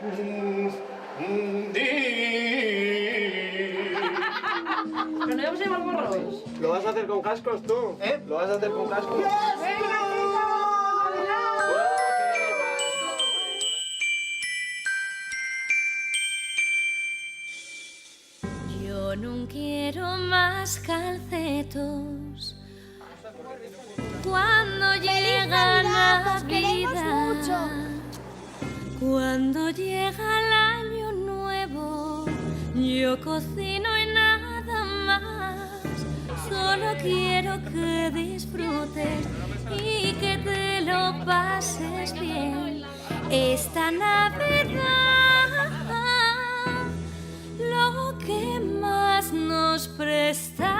Pero no vamos a llevar gorros. ¿Lo vas a hacer con cascos tú? ¿Lo vas a hacer con cascos? Yo no quiero más calcetos. Cuando llega Navidad, cuando llega el año nuevo, yo cocino y nada más. Solo quiero que disfrutes y que te lo pases bien esta Navidad. Lo que más nos presta.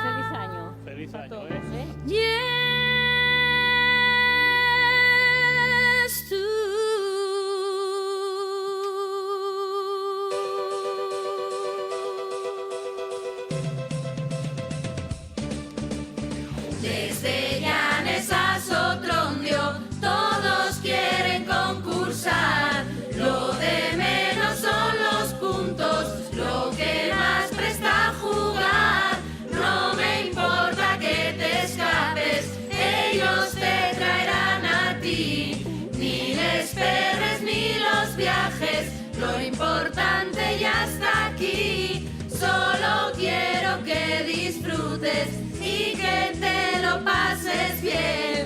Feliz año. Feliz año, Yes, tú. Desde Llanes a Sotrondio, todos quieren concursar. Lo de menos son los puntos, lo que más presta jugar. No me importa que te escapes, ellos te traerán a ti. Ni les perres ni los viajes, lo importante ya está aquí. Solo quiero que disfrutes y que te lo pases bien.